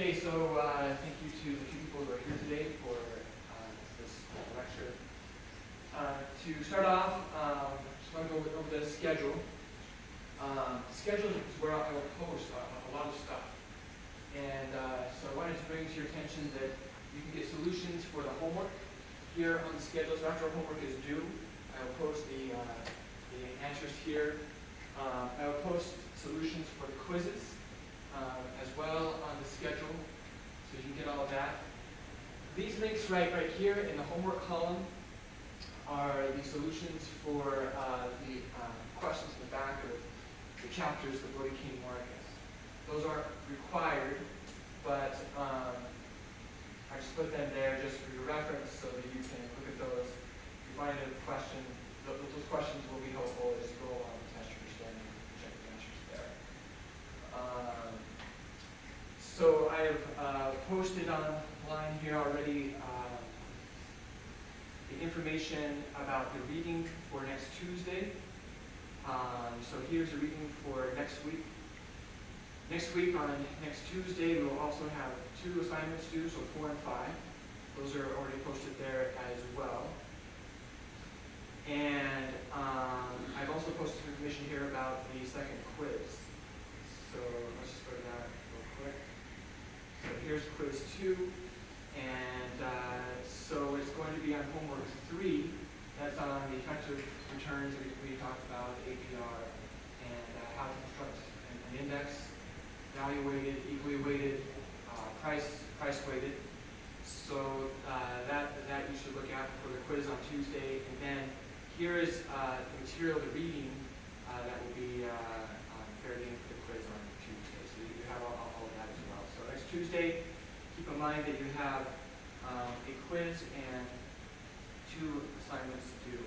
Okay, so thank you to the two people who are here today for this lecture. To start off, just want to go over the schedule. Schedule is where I will post a lot of stuff. And so I wanted to bring to your attention that you can get solutions for the homework here on the schedule. So after our homework is due, I will post the answers here. I will post solutions for the quizzes as well on the schedule, so you can get all of that. These links right here in the homework column are the solutions for the questions in the back of the chapters of Brody King Marcus. Those aren't required, but I just put them there just for your reference so that you can look at those. If you find a question, those questions will be helpful as you go along and test your understanding and check the answers there. So I have posted online here already the information about the reading for next Tuesday. So here's a reading for next week. Next week, on next Tuesday, we will also have 2 assignments due, so 4 and 5. Those are already posted there as well. And I've also posted information here about the second quiz. So let's just go to that real quick. So here's quiz 2. And so it's going to be on homework 3. That's on the effective returns that we talked about, APR, and how to construct an index, value weighted, equally weighted, price weighted. So that you should look at for the quiz on Tuesday. And then here is the material, the reading that will be fared in for the quiz on Tuesday. So you have all of that as well. So next Tuesday, keep in mind that you have a quiz and 2 assignments due.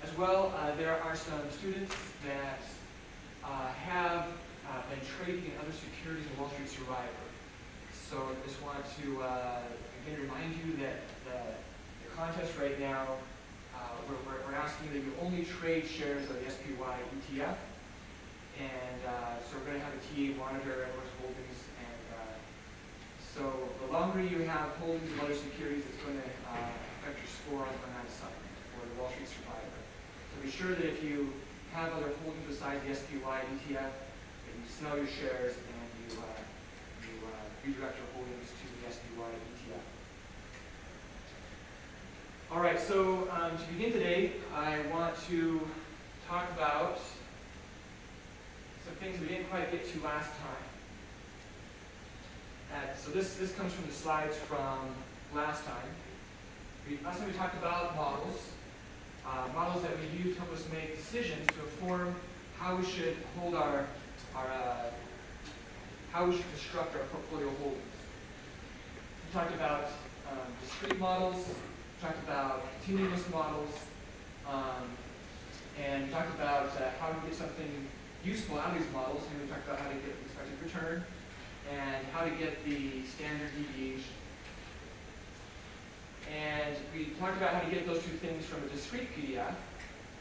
As well, there are some students that have been trading in other securities in Wall Street Survivor. So I just want to again remind you that the contest right now, we're asking that you only trade shares of the SPY ETF. And so we're going to have a TA monitor everyone's holdings. And so the longer you have holdings of other securities, it's going to affect your score on that assignment for the Wall Street Survivor. So be sure that if you have other holdings besides the SPY ETF, that you sell your shares and you redirect your holdings to the SPY ETF. All right, so to begin today, I want to talk about some things we didn't quite get to last time. So this comes from the slides from last time. Last time we talked about models. Models that we use to help us make decisions to inform how we should hold how we should construct our portfolio holdings. We talked about discrete models, we talked about continuous models, and we talked about how to get something useful out of these models, and we talked about how to get the expected return and how to get the standard deviation. And we talked about how to get those 2 things from a discrete PDF.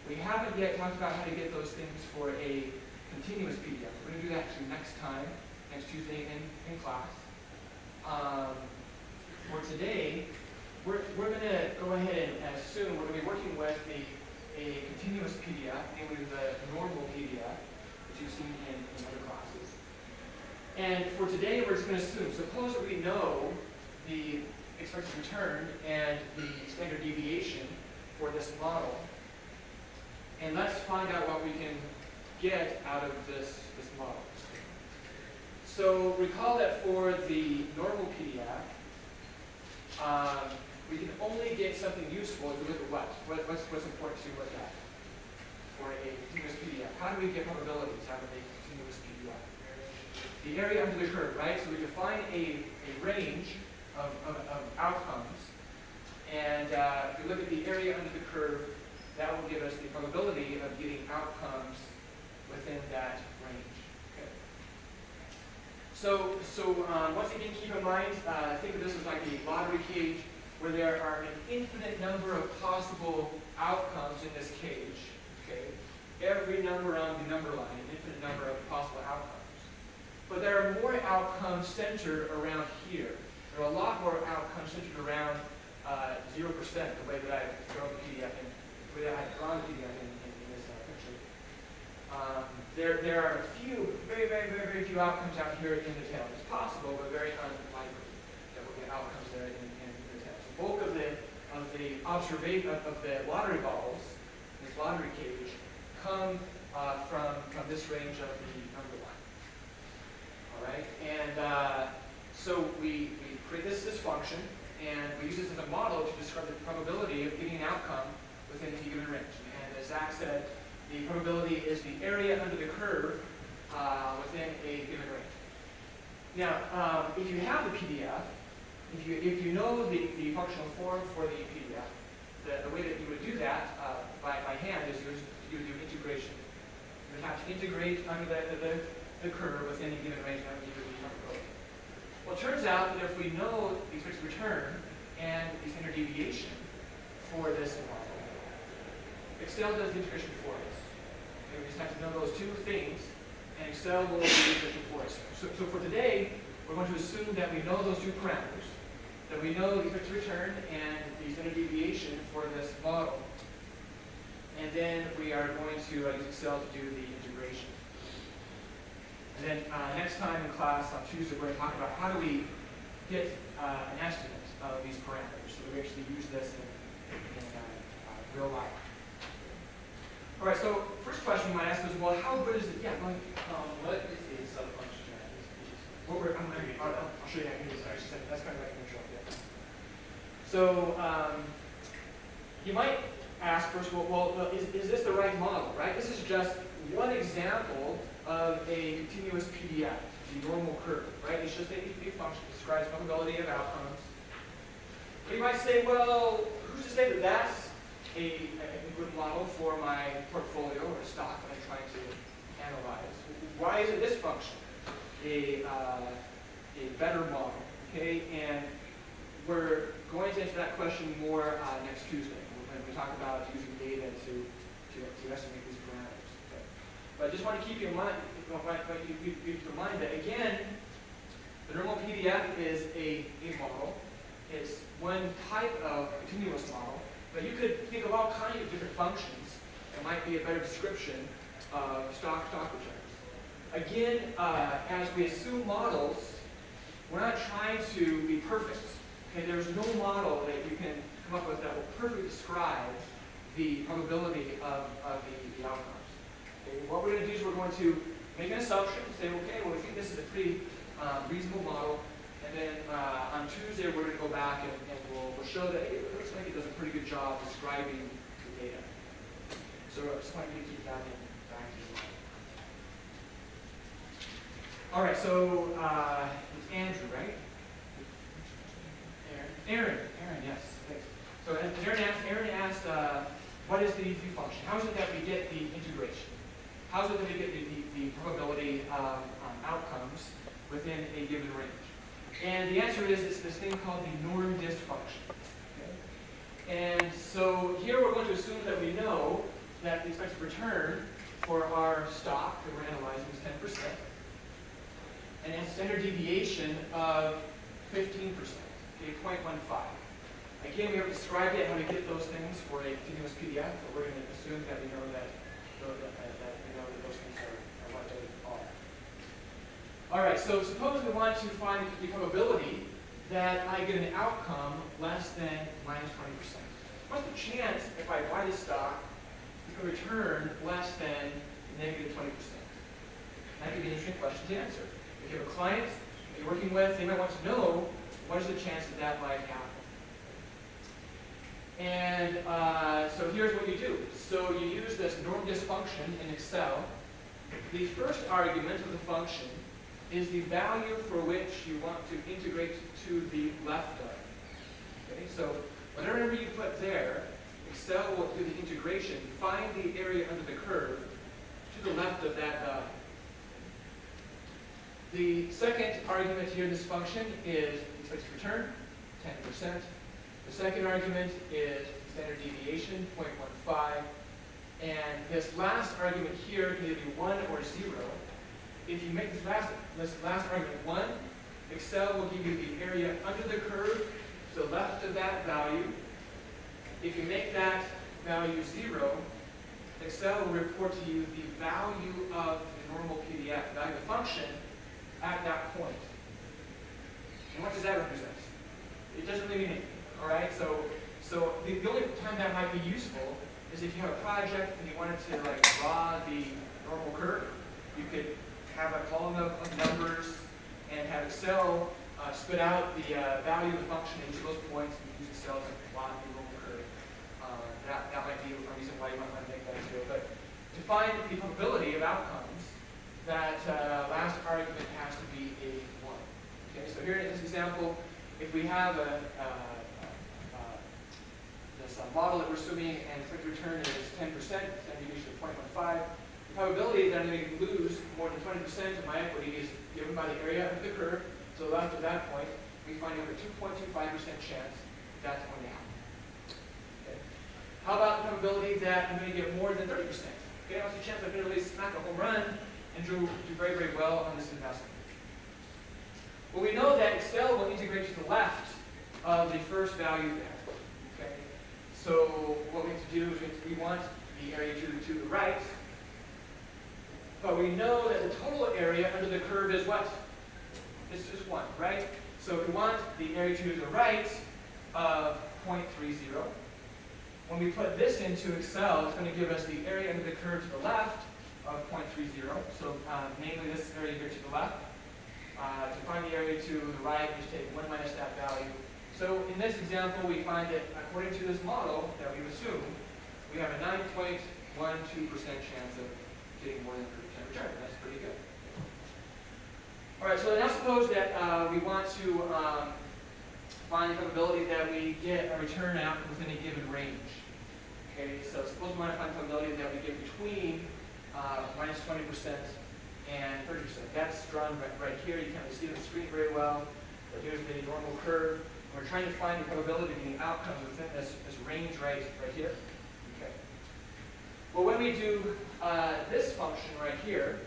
We haven't yet talked about how to get those things for a continuous PDF. We're going to do that actually next time, next Tuesday in class. For today, we're going to go ahead and assume we're going to be working with a continuous PDF, namely the normal PDF that you've seen in other classes. And for today, we're just going to assume, suppose that we know the expected return and the standard deviation for this model. And let's find out what we can get out of this model. So recall that for the normal PDF, we can only get something useful if we look at what's important to look at for a continuous PDF. How do we get probabilities out of a continuous PDF? The area under the curve, right? So we define a range of outcomes, and if we look at the area under the curve, that will give us the probability of getting outcomes within that range. Okay. So once again, keep in mind, think of this as like a lottery cage where there are an infinite number of possible outcomes in this cage. Okay, every number on the number line, an infinite number of possible outcomes. but there are more outcomes centered around here. There are a lot more outcomes centered around 0%, the way that I've drawn the PDF in, the way that I've drawn the PDF in this picture. There are a few, very few outcomes out here in the tail. It's possible, but very unlikely that we'll get outcomes there in the tail. The bulk of the observation of the lottery balls, this lottery cage, come from this range of the number line. All right, and so we create this function, and we use this as a model to describe the probability of getting an outcome within any given range. And as Zach said, the probability is the area under the curve within a given range. Now, if you have the PDF, if you know the functional form for the PDF, the way that you would do that by hand is you would do integration. You would have to integrate under the curve within a given range and give it the probability. Well, it turns out that if we know the expected return and the standard deviation for this model, Excel does the integration for us. Okay, we just have to know those two things, and Excel will do the integration for us. So for today, we're going to assume that we know those two parameters, that we know the expected return and the standard deviation for this model, and then we are going to use Excel to do the integration. And then next time in class on Tuesday, we're going to talk about how do we get an estimate of these parameters so that we actually use this in real life. All right, so first question you might ask is, well, how good is it? Yeah, go ahead. What is the subfunction at this piece? I'll show you that in a second. That's kind of like an intro. Yeah. So you might ask first, well, is this the right model, right? This is just one example of a continuous PDF, the normal curve, right? It's just a function that describes probability of outcomes. But you might say, well, who's to say that that's a good model for my portfolio or stock that I'm trying to analyze? Why isn't this function a better model? Okay, and we're going to answer that question more next Tuesday when we talk about using data to estimate these parameters. Okay. But I just want to keep you in mind, that again, the normal PDF is a model. It's one type of continuous model. But you could think of all kinds of different functions that might be a better description of stock returns. Again, as we assume models, we're not trying to be perfect. Okay, there's no model that you can come up with that will perfectly describe the probability of the outcomes. Okay, what we're going to do is we're going to make an assumption, say, okay, well, we think this is a pretty reasonable model. And then on Tuesday, we're going to go back and we'll show that it looks like it does a pretty good job describing the data. So I just want you to keep that in back to you. All right, so it's Andrew, right? Aaron, yes. Thanks. So as Aaron asked, what is the function? How is it that we get the integration? How is it that we get the probability outcomes within a given range? And the answer is it's this thing called the norm dist function. Okay? And so here we're going to assume that we know that the expected return for our stock that we're analyzing is 10%, and a standard deviation of 15%, okay, 0.15. Again, we haven't described yet how to get those things for a continuous PDF, but we're going to assume that we know that those things are what they are. All right, so suppose we want to find the probability that I get an outcome less than minus 20%. What's the chance if I buy this stock, it's going to return less than negative 20%? That could be an interesting question to answer. If you have a client that you're working with, they might want to know what is the chance that that might happen. And so here's what you do. So you use this norm dist function in Excel. The first argument of the function is the value for which you want to integrate to the left of. Okay, so whatever number you put there, Excel will do the integration, find the area under the curve to the left of that value. The second argument here in this function is expected return, 10%. The second argument is standard deviation, 0.15. And this last argument here can either be 1 or 0. if you make this last argument 1, Excel will give you the area under the curve to the left of that value. If you make that value 0, Excel will report to you the value of the normal PDF, the value of the function at that point. And what does that represent? It doesn't really mean anything, all right? So the only time that might be useful is if you have a project and you wanted to draw the normal curve. You could have a column of numbers and have Excel spit out the value of the function at each of those points, and use Excel to plot the normal curve. That might be a reason why you might want to make that too. But to find the probability of outcomes, that last argument has to be a 1. Okay, so here in this example, if we have this model that we're assuming and expected return is 10%, standard deviation of 0.15, the probability that I'm going to lose more than 20% of my equity is given by the area of the curve. So after that point, we find over 2.25% chance that's going to happen. Okay. How about the probability that I'm going to get more than 30%? Okay, what's the chance I'm going to really smack a home run and do very, very well on this investment? Well, we know that Excel will integrate to the left of the first value there. Okay, so what we have to do is we want the area to the right, but we know that the total area under the curve is what? It's just 1, right? So if we want the area to the right of 0.30, when we put this into Excel, it's going to give us the area under the curve to the left of 0.30. So namely this area here to the left. To find the area to the right, we just take 1 minus that value. So in this example, we find that according to this model that we've assumed, we have a 9.12% chance of getting more than 30% return. That's pretty good. All right, so now suppose that we want to find the probability that we get a return out within a given range. Okay, so suppose we want to find the probability that we get between minus 20% and 30%. That's drawn right here. You can't really see the screen very well, but here's the normal curve. We're trying to find the probability of getting outcomes within this range right here. Okay. Well, when we do this function right here,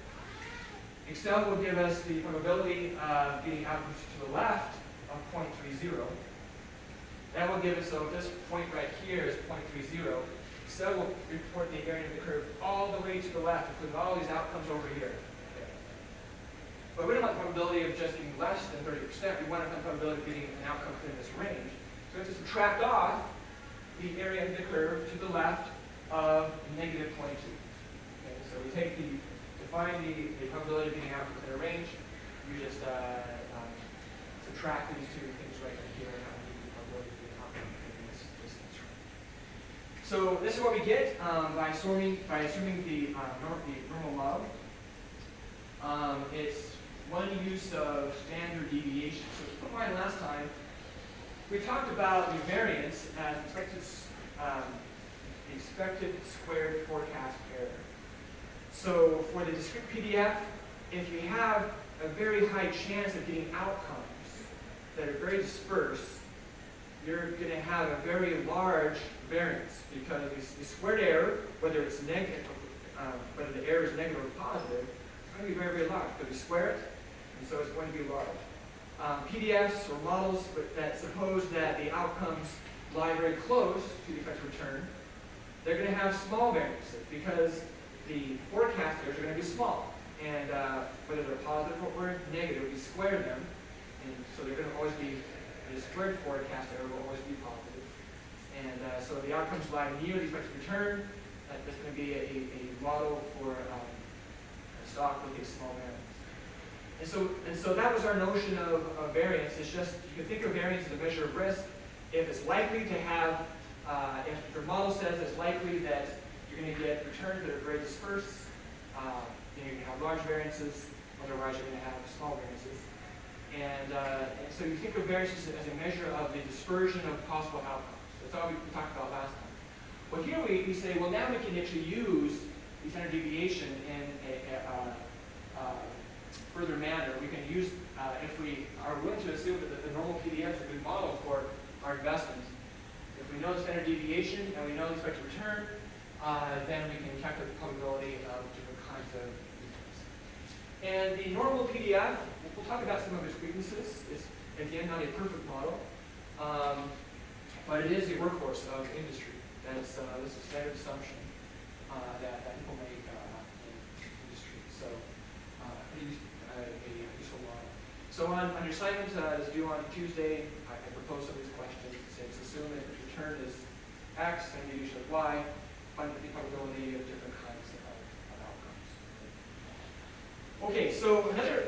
Excel will give us the probability of getting outcomes to the left of 0.30. That will give us, so if this point right here is 0.30, Excel will report the area of the curve all the way to the left, including all these outcomes over here. Okay. But we don't want the probability of just getting less than 30%. We want to find the probability of getting an outcome within this range. So we have to subtract off the area of the curve to the left of negative 22. Okay, so we take to find the probability of getting out within a range, you just subtract these two things right here and the probability of getting out within this range. So this is what we get by assuming the normal model. It's one use of standard deviation. So keep in mind last time, we talked about the variance as expected squared forecast error. So for the discrete PDF, if you have a very high chance of getting outcomes that are very dispersed, you're going to have a very large variance because the squared error, whether it's negative, whether the error is negative or positive, it's going to be very, very large because we square it, and so it's going to be large. PDFs or models that suppose that the outcomes lie very close to the expected return, they're going to have small variances because the forecast errors are going to be small. And whether they're positive or negative, we square them, and so they're going to always be, the squared forecast error will always be positive. And so the outcomes lie near the expected return. That's going to be a model for a stock with a small variance. And so that was our notion of variance. It's just, you can think of variance as a measure of risk. If it's likely to have, if your model says it's likely that you're going to get returns that are very dispersed, you're going to have large variances, otherwise you're going to have small variances. And so you think of variances as a measure of the dispersion of possible outcomes. That's all we talked about last time. Well, here we say, well, now we can actually use the standard deviation in a further manner. We can use, if we are willing to assume that the normal PDF is a good model for our investment, if we know the standard deviation and we know the expected return, then we can calculate the probability of different kinds of returns. And the normal PDF, we'll talk about some of its weaknesses. It's, again, not a perfect model, but it is a workhorse of industry. That's a standard assumption that people make in industry. So, a useful model. So on your assignment that's due on Tuesday, I propose some of these questions. It's assume that the return is X and deviation is Y. Find the probability of different kinds of outcomes. Okay, so another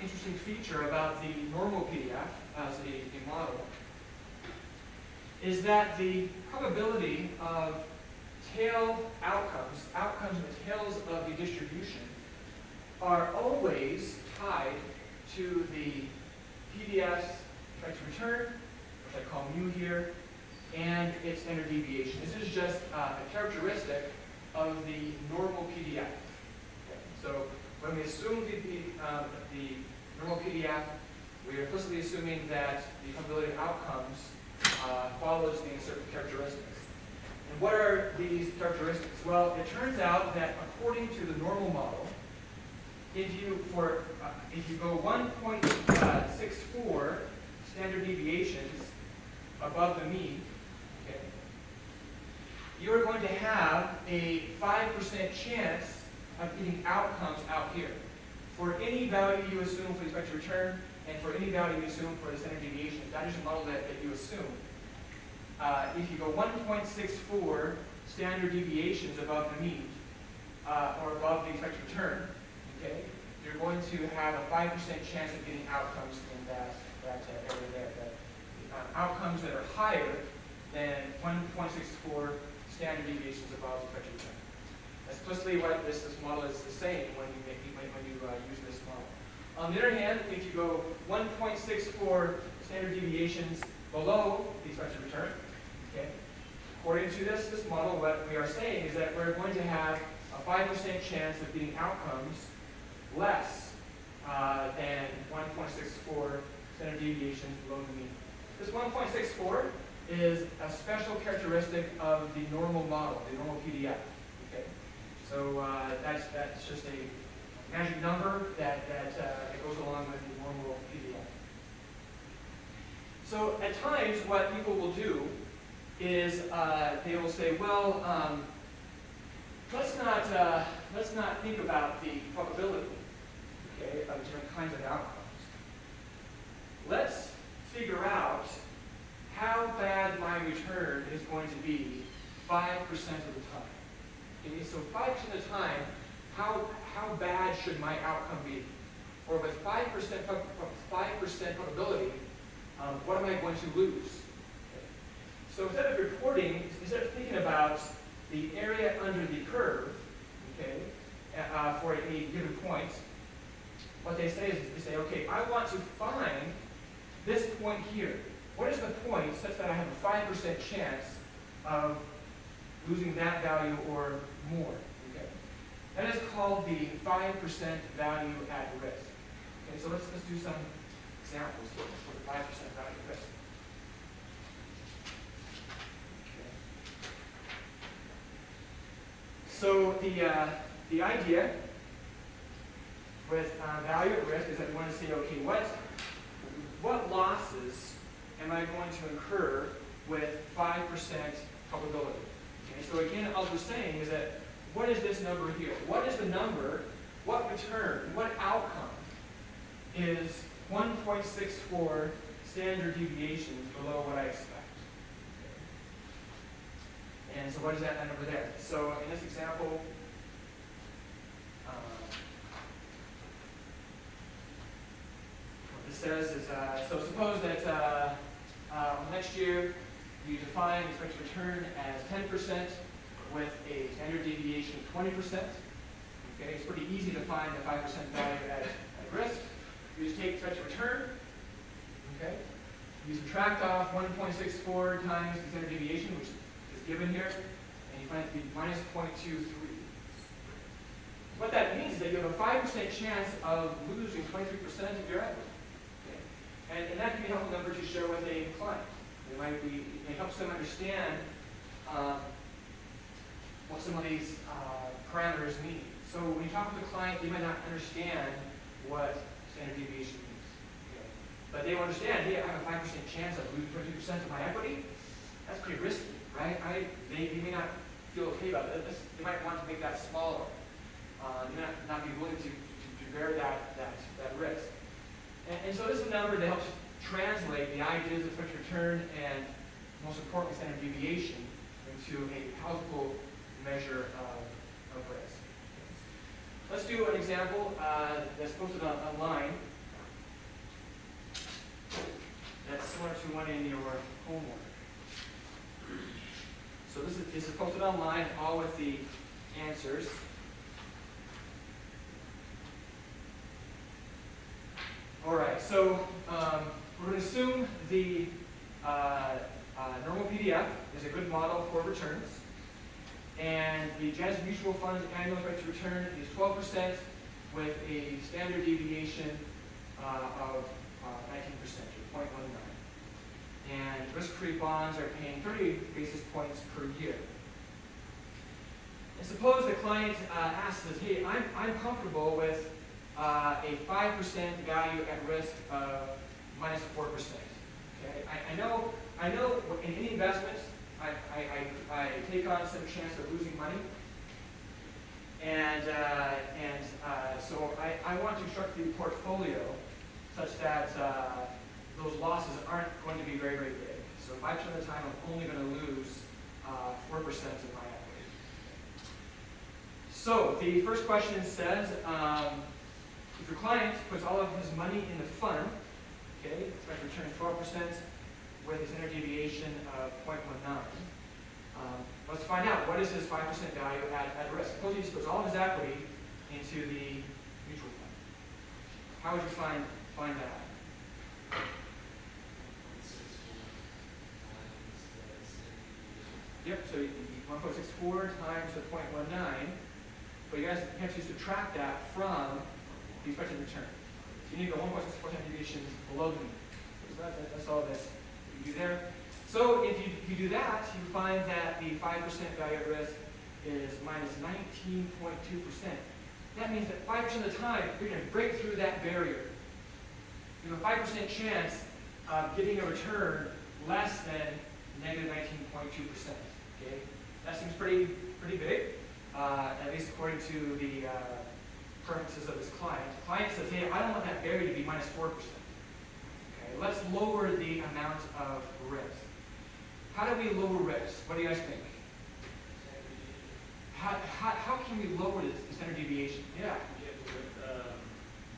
interesting feature about the normal PDF as a model is that the probability of tail outcomes in the tails of the distribution, are always tied to the PDF's expected return, which I call mu here, and its standard deviation. This is just a characteristic of the normal PDF. Okay. So when we assume the normal PDF, we are implicitly assuming that the probability of outcomes follows these certain characteristics. And what are these characteristics? Well, it turns out that according to the normal model, if you go 1.64 standard deviations above the mean, okay, you're going to have a 5% chance of getting outcomes out here. For any value you assume for the expected return, and for any value you assume for the standard deviation, that is the model that you assume. If you go 1.64 standard deviations above the mean, or above the expected return, okay, you're going to have a 5% chance of getting outcomes in that area there. Outcomes that are higher than 1.64 standard deviations above the expected return. That's explicitly what this model is saying when you use this model. On the other hand, if you go 1.64 standard deviations below the expected return, okay, according to this model, what we are saying is that we're going to have a 5% chance of getting outcomes less than 1.64 standard deviations below the mean. This 1.64 is a special characteristic of the normal model, the normal PDF. Okay, so that's just a magic number that goes along with the normal PDF. So at times, what people will do is they will say, well, let's not think about the probability, okay, of different kinds of outcomes. Let's figure out how bad my return is going to be 5% of the time. Okay, so 5% of the time, how bad should my outcome be? Or with 5% probability, what am I going to lose? Okay. So instead of thinking about the area under the curve, okay, for a given point, what they say is they say, okay, I want to find this point here. What is the point such that I have a 5% chance of losing that value or more? Okay. That is called the 5% value at risk. Okay, so let's do some examples for the 5% value at risk. Okay. So the idea with value at risk is that we want to say, okay, what losses am I going to incur with 5% probability? Okay, so again, all we're saying is that what is this number here? What is the number, what return, what outcome is 1.64 standard deviations below what I expect? Okay. And so what is that number there? So in this example, what this says is, so suppose that next year you define expected return as 10% with a standard deviation of 20%. Okay, it's pretty easy to find the 5% value at risk. You just take expected return, okay? You subtract off 1.64 times the standard deviation, which is given here, and you find it to be minus 0.23. What that means is that you have a 5% chance of losing 23% of your equity. Okay? And that can be a helpful number to share with a client. It helps them understand what some of these parameters mean. So when you talk with a client, they might not understand what standard deviation means. Okay? But they will understand, hey, I have a 5% chance of losing 22% of my equity. That's pretty risky, right? They may not feel okay about it. They might want to make that smaller. They might not be willing to bear that risk. And so this is a number that helps translate the ideas of expected return and, most importantly, standard deviation into a palatable measure of risk. Let's do an example that's posted online that's similar to one in your homework. So this is posted online, all with the answers. All right, so we're going to assume the normal PDF is a good model for returns. And the Janus Mutual Fund's annual expected return is 12% with a standard deviation of 19%, or 0.19. And risk-free bonds are paying 30 basis points per year. And suppose the client asks us, hey, I'm comfortable with a 5% value at risk of minus 4%. Okay? I know in any investment, I take on some chance of losing money, and so I want to construct the portfolio such that those losses aren't going to be very, very big. So 5% of the time, I'm only going to lose 4% of my equity. So the first question says, if your client puts all of his money in the fund, okay, expect return 12% with a standard deviation of 0.19. Let's find out, what is his 5% value at risk? Suppose he just puts all of his equity into the mutual fund. How would you find that? Yep, so 1.64 times the 0.19, but you guys have to subtract that from the expected return. So you need to go 1.64 deviations below the mean. So that's all that you do there. So if you do that, you find that the 5% value at risk is minus 19.2%. That means that 5% of the time, you're going to break through that barrier. You have a 5% chance of getting a return less than negative 19.2%. Okay? That seems pretty big, at least according to the preferences of this client. The client says, hey, I don't want that barrier to be minus 4%. Okay? Let's lower the amount of risk. How do we lower risk? What do you guys think? How can we lower the standard deviation? Yeah. You have to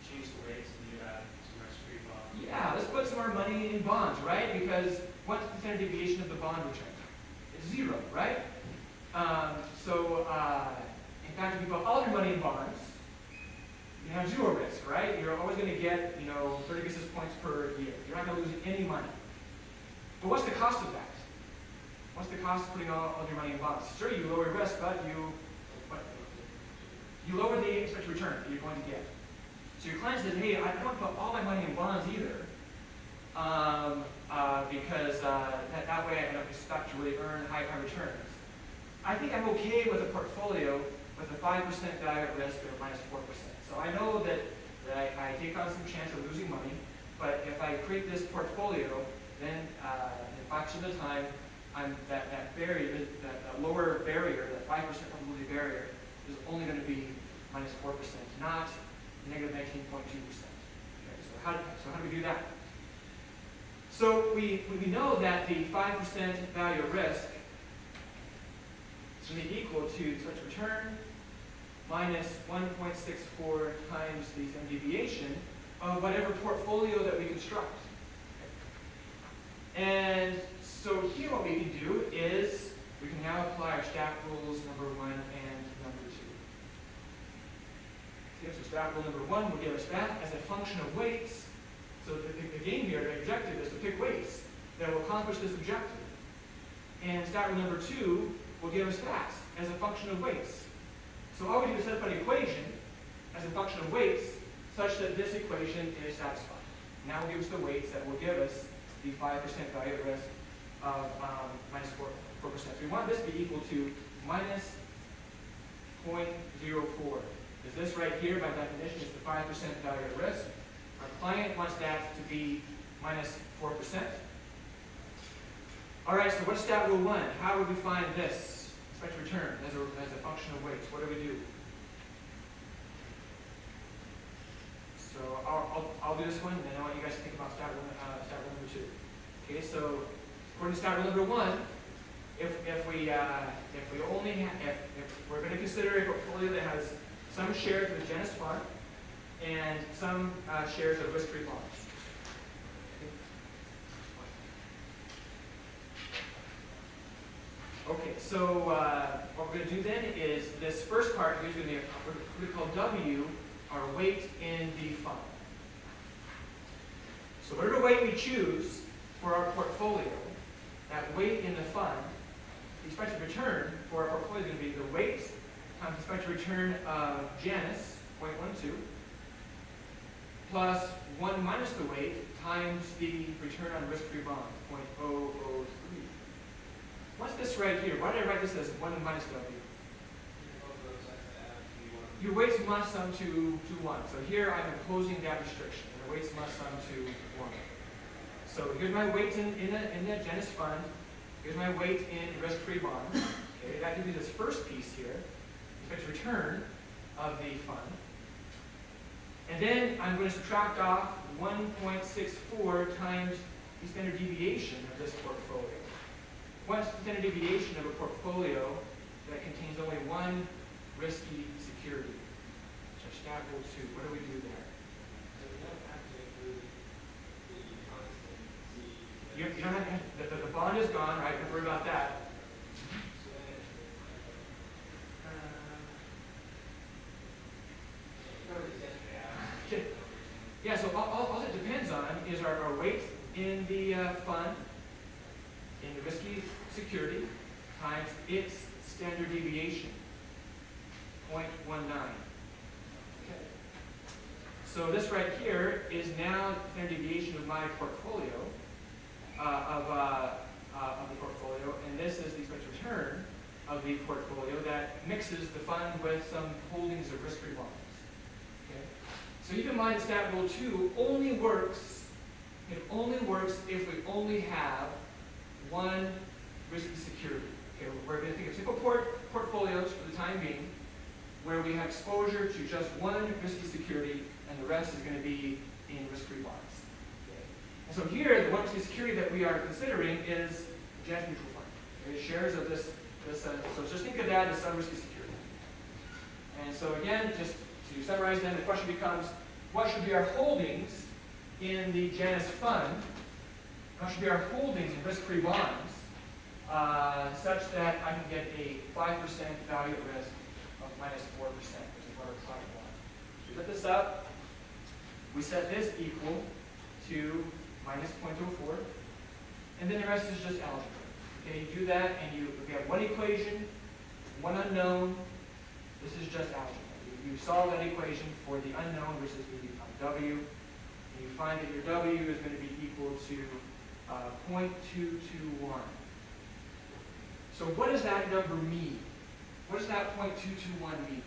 change the rates and you add some risk-free bonds. Yeah, let's put some of our money in bonds, right? Because what's the standard deviation of the bond return? It's 0, right? In fact, if you put all your money in bonds, you have 0 risk, right? You're always going to get, 30 basis points per year. You're not going to lose any money. But what's the cost of that? What's the cost of putting all your money in bonds? Sure, you lower risk, but you lower the expected return that you're going to get. So your client says, hey, I don't want to put all my money in bonds either, because that way I don't expect to really earn high returns. I think I'm okay with a portfolio with a 5% value at risk of minus 4%. So I know that I take on some chance of losing money, but if I create this portfolio, then 5% of the time, that barrier, that lower barrier, that 5% probability barrier, is only going to be minus 4%, not negative 19.2%. Okay, so how do we do that? So we know that the 5% value of risk is going to be equal to expected return minus 1.64 times the standard deviation of whatever portfolio that we construct. Okay. And so here what we can do is we can now apply our stack rules number 1 and number 2. So stack rule number 1 will give us that as a function of weights. So the game here, the objective is to pick weights that will accomplish this objective. And stack rule number 2 will give us that as a function of weights. So all we do is set up an equation as a function of weights such that this equation is satisfied. Now will give us the weights that will give us the 5% value at risk of minus 4%. So we want this to be equal to minus 0.04. Because this right here, by definition, is the 5% value at risk. Our client wants that to be minus 4%. All right, so what's stat rule 1? How would we find this expected return as a function of weights? What do we do? So I'll do this one, and then I want you guys to think about stat rule number 2. Okay, so according to stat rule number 1, if we're going to consider a portfolio that has some shares of the Janus fund and some shares of risk-free bonds. Okay, so what we're going to do then is this first part here is going to be what we call W, our weight in the fund. So whatever weight we choose for our portfolio, that weight in the fund, the expected return for our portfolio is going to be the weight times the expected return of Janus, 0.12, plus 1 minus the weight times the return on risk-free bonds, 0.003. What's this right here? Why did I write this as 1 minus W? Your weights must sum to 1. So here I'm imposing that restriction. The weights must sum to 1. So here's my weight in the Janus fund. Here's my weight in risk-free bonds. Okay, that gives me this first piece here, expected return of the fund. And then I'm going to subtract off 1.64 times the standard deviation of this portfolio. What's the standard deviation of a portfolio that contains only one risky security? So stat rule 2. What do we do there? You don't have to, the bond is gone, right? Don't worry about that. Yeah, so all it depends on is our weight in the fund, in the risky security, times its standard deviation, 0.19. Okay. So this right here is now the standard deviation of my portfolio, of the portfolio, and this is the expected return of the portfolio that mixes the fund with some holdings of risk-free bonds. Okay? So keep in mind stat rule 2 only works, it only works if we only have one risky security. Okay, we're going to think of simple portfolios for the time being, where we have exposure to just one risky security, and the rest is going to be in risk-free bonds. Okay. And so here, the one risky security that we are considering is the Janus mutual fund. Okay, shares of this. So just think of that as some risky security. And so again, just to summarize, then the question becomes, what should be our holdings in the Janus fund? What should be our holdings in risk-free bonds, such that I can get a 5% value at risk of minus 4%, which is what our client wants. So we set this up. We set this equal to minus 0.04, and then the rest is just algebra. Okay, you do that, and we have one equation, one unknown. This is just algebra. You solve that equation for the unknown, which is the W, and you find that your W is going to be equal to 0.221. So what does that number mean? What does that 0.221 mean?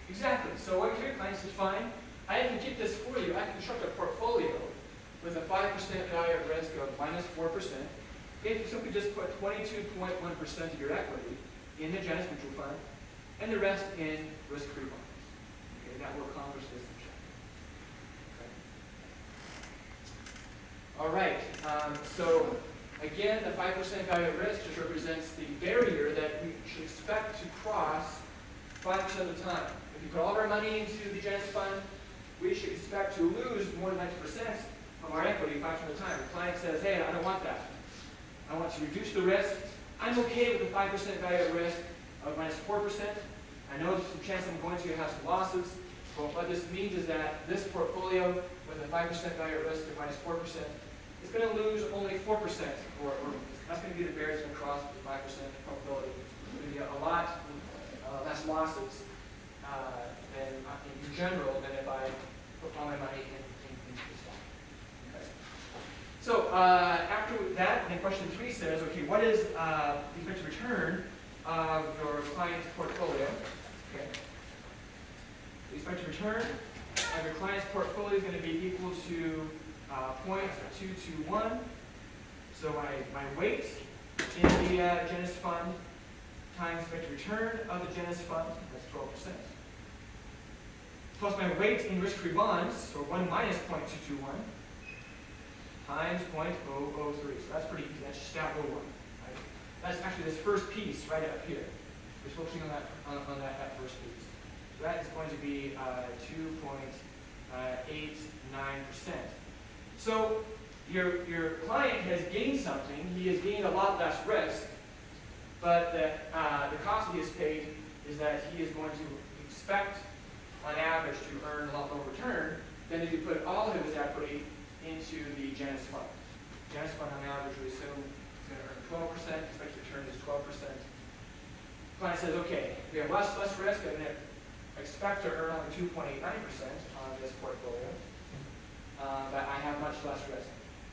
Exactly. So what your client says, fine, I can keep this for you. I can construct a portfolio with a 5% value at risk of minus 4%. If you simply just put 22.1% of your equity in the Janus mutual fund, and the rest in risk-free bonds. Okay, that will accomplish this objective. All right. So again, the 5% value at risk just represents the barrier that we should expect to cross 5% of the time. If you put all of our money into the Janus fund, we should expect to lose more than 90% of our equity 5% of the time. The client says, hey, I don't want that. I want to reduce the risk. I'm okay with the 5% value at risk of minus 4%. I know there's some chance I'm going to have some losses, but what this means is that this portfolio with a 5% value at risk of minus 4% is going to lose only 4%, or that's going to be the barrier to cross the 5% probability. It's going to be a lot less losses than in general than if I put all my money into the stock. Okay. So So after that, then question 3 says, okay, what is the expected return of your client's portfolio? Okay. The expected return of your client's portfolio is going to be equal to 0.221. So my weight in the Janus fund times expected return of the Janus fund, that's 12%. Plus my weight in risk-free bonds, so 1 minus 0.221, times 0.003. So that's pretty easy. That's just stat 01. Right? That's actually this first piece right up here. We're focusing on that first piece. So that is going to be 2.89%. So your client has gained something. He has gained a lot less risk, but the cost he has paid is that he is going to expect, on average, to earn a lot more return than if you put all of his equity into the Janus fund. Janus fund, on average, we assume is going to earn 12%. Expected return is 12%. Client says, okay, we have less risk. I'm going to expect to earn only 2.89% on this portfolio, but I have much less risk.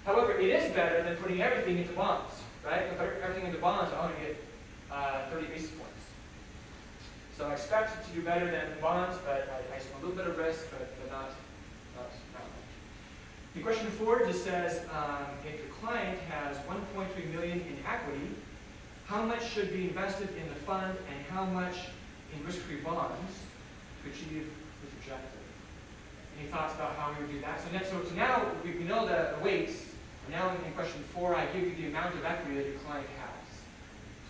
However, it is better than putting everything into bonds, right? If I put everything into bonds, I only get 30 basis points. So I expect to do better than bonds, but I have a little bit of risk, but not much. The question 4 just says, if your client has 1.3 million in equity, how much should be invested in the fund and how much in risk-free bonds to achieve this objective? Any thoughts about how we would do that? So now we know the weights. Now in question 4, I give you the amount of equity that your client has.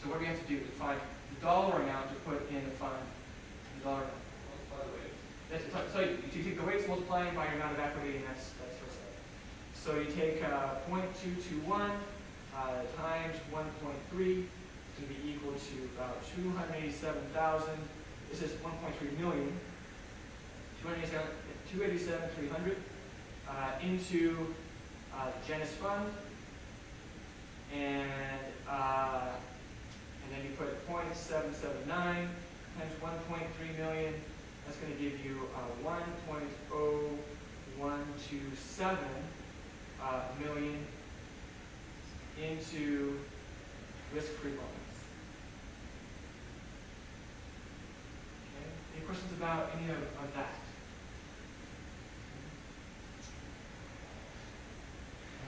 So what do we have to do to find the dollar amount to put in the fund? The dollar amount. Multiply the weight. So you take the weights multiplying by your amount of equity, and that's what's there. So you take 0.221 times 1.3. It's going to be equal to about 287,000. This is 1.3 million. 287,300 into Janus fund, and then you put 0.779 times 1.3 million. That's going to give you 1.0127 million into risk-free bonds. Okay. Any questions about any of that?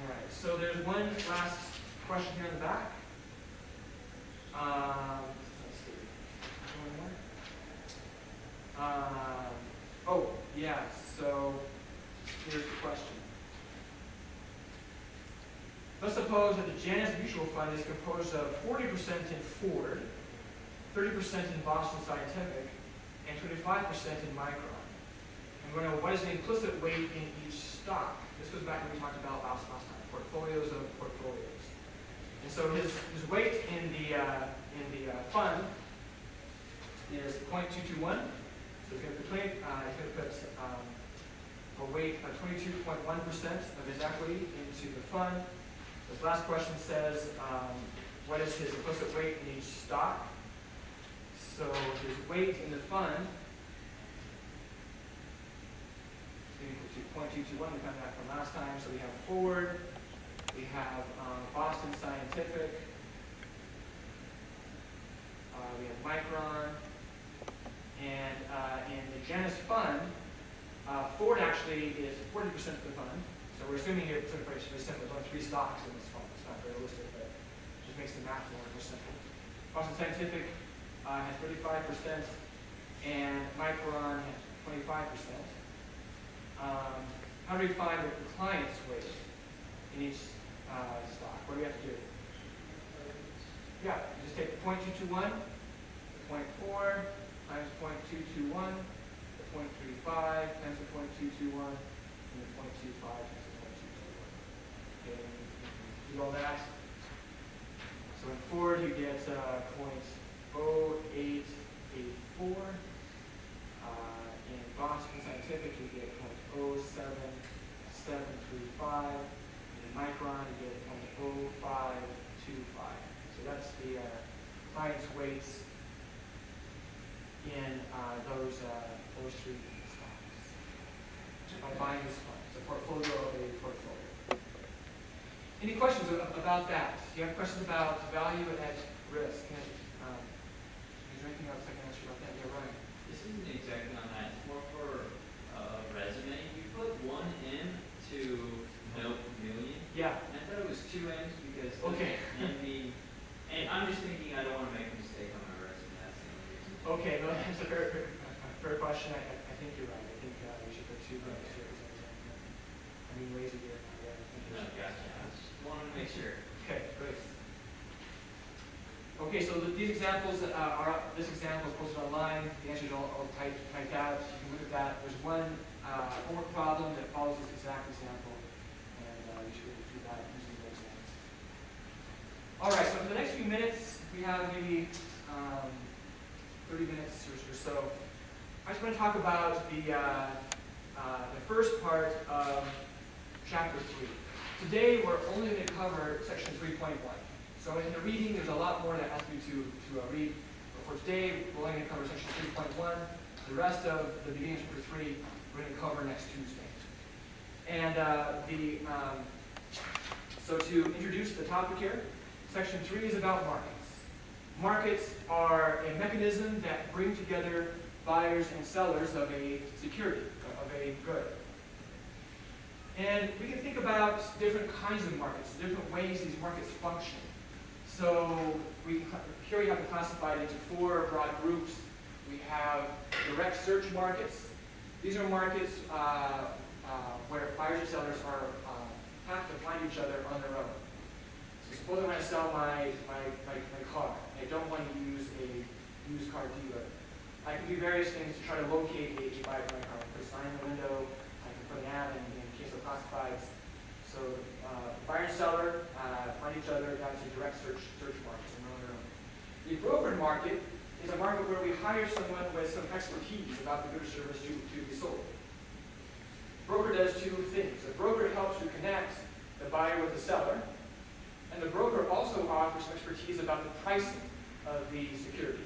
All right, so there's one last question here in the back. Let's see. One more. Oh, yeah, so here's the question. Let's suppose that the Janus Mutual Fund is composed of 40% in Ford, 30% in Boston Scientific, and 25% in Micron. And we're going to know what is the implicit weight in each stock. This goes back to what we talked about last time, portfolios of portfolios. And so his weight in the fund is 0.221. So he's going to put a weight of 22.1% of his equity into the fund. This last question says, what is his implicit weight in each stock? So his weight in the fund is equal to 0.221. We found that from last time. So we have Ford, we have Boston Scientific, we have Micron, and in the Janus fund, Ford actually is 40% of the fund. So we're assuming here it's very simple. There's only 3 stocks in this fund. It's not very realistic, but it just makes the math more simple. Boston Scientific has 35%, and Micron has 25%. How do we find the client's weight in each stock? What do we have to do? Yeah, you just take the 0.221, the 0.4 times 0.221, the 0.35 times the 0.221, and the 0.25 times the 0.221. Okay, do all that. So in Ford you get 0.0884. In Boston Scientific you get 0.07735. And in Micron you get 0.0525. So that's the client's weights in those 3 stocks by buying this fund. It's a portfolio of a portfolio. Any questions about that? Do you have questions about value at risk? And, is there anything else I can answer about that? Yeah, Ryan. This isn't exactly on that. It's more for resume. You put one N to note million. Yeah. And I thought it was two N's because Okay. and I'm just thinking I don't want to make a mistake on my resume. That's the only reason. Okay, no, that's a fair question. I think you're right. I think we should put two things here. I mean, ways a year. Yeah, I think No, gotcha. I just wanted to make sure. Okay, great. Okay, so these examples this example is posted online. The answers are all typed out. You can look at that. There's one homework problem that follows this exact example, and you should do that using those examples. All right, so for the next few minutes, we have maybe 30 minutes or so. I just want to talk about the first part of chapter 3. Today, we're only going to cover section 3.1. So in the reading, there's a lot more that I ask you to read. But for today, we're only going to cover section 3.1. The rest of the beginning of chapter 3, we're going to cover next Tuesday. And so to introduce the topic here, section 3 is about markets. Markets are a mechanism that bring together buyers and sellers of a security, of a good. And we can think about different kinds of markets, different ways these markets function. So here we have it classified into 4 broad groups. We have direct search markets. These are markets where buyers and sellers have to find each other on their own. So suppose I want to sell my car. I don't want to use a used car dealer. I can do various things to try to locate a buyer for my car. I can put a sign in the window. I can put an ad in case of classifieds. So buyer and seller find each other. That's a direct search market on their own. The brokered market is a market where we hire someone with some expertise about the good or service to be sold. Broker does 2 things. The broker helps to connect the buyer with the seller, and the broker also offers some expertise about the pricing of the security,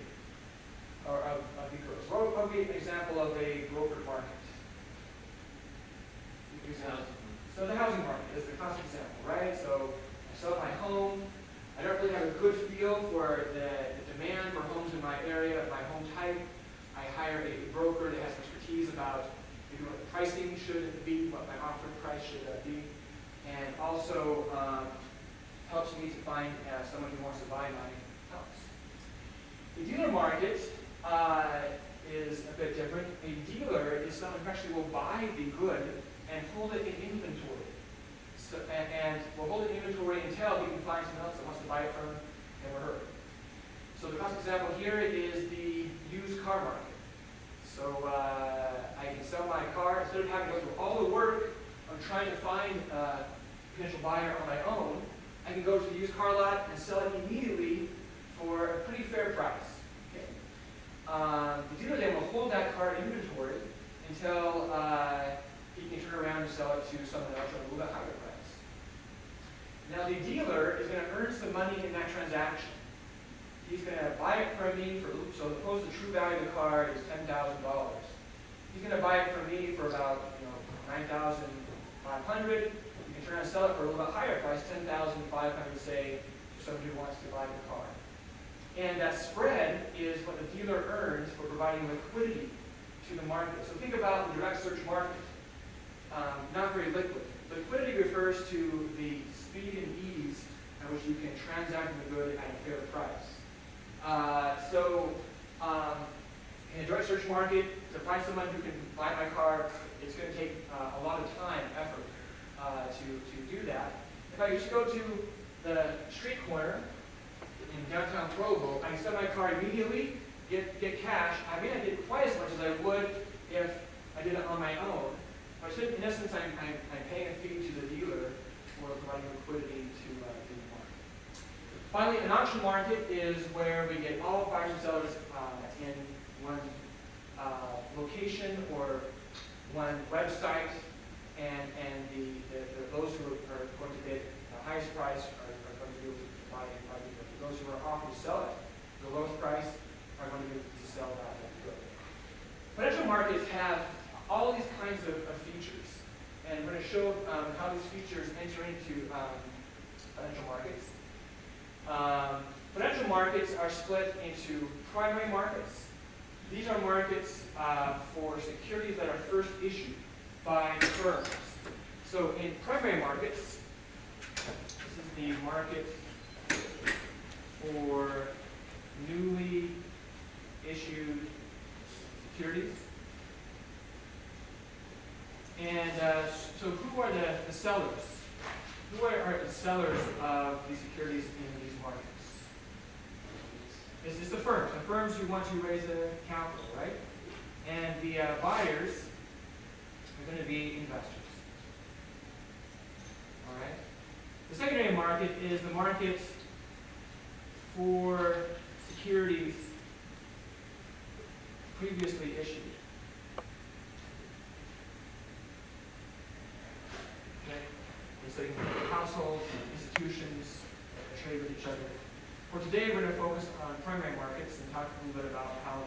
or of the goods. What would be an example of a brokered market? So the housing market is the classic example, right? So I sell my home. I don't really have a good feel for the demand for homes in my area, my home type. I hire a broker that has expertise about maybe what the pricing should be, what my offered price should be, and also helps me to find someone who wants to buy my house. The dealer market is a bit different. A dealer is someone who actually will buy the good and hold it in inventory. So, and will hold it in inventory until he can find someone else that wants to buy it from him or her. So the classic example here is the used car market. So I can sell my car, instead of having to go through all the work of trying to find a potential buyer on my own, I can go to the used car lot and sell it immediately for a pretty fair price. Okay. The dealer then will hold that car in inventory until he can turn around and sell it to someone else at a little bit higher price. Now the dealer is going to earn some money in that transaction. He's going to buy it from me so suppose the true value of the car is $10,000. He's going to buy it from me for about $9,500. You can turn around and sell it for a little bit higher price, $10,500, say, to somebody who wants to buy the car. And that spread is what the dealer earns for providing liquidity to the market. So think about the direct search market. Not very liquid. Liquidity refers to the speed and ease at which you can transact the good at a fair price. In a direct search market, to find someone who can buy my car, it's going to take a lot of time, effort to do that. If I just go to the street corner in downtown Provo, I can sell my car immediately, get cash. I may not get quite as much as I would if I did it on my own. But in essence, I'm paying a fee to the dealer for providing liquidity to the market. Finally, an auction market is where we get all buyers and sellers in one location or one website, and those who are going to bid the highest price are going to be able to buy it. Those who are offered to sell it the lowest price are going to be able to sell that good. Financial markets have all these kinds of features, and we're going to show how these features enter into financial markets. Financial markets are split into primary markets. These are markets for securities that are first issued by firms. So in primary markets, this is the market for newly issued securities. And so who are the sellers? Who are the sellers of these securities in these markets? It's the firms. The firms who want to raise the capital, right? And the buyers are going to be investors. All right? The secondary market is the market for securities previously issued. Okay? And so you can households and institutions trade with each other. For today, we're going to focus on primary markets and talk a little bit about how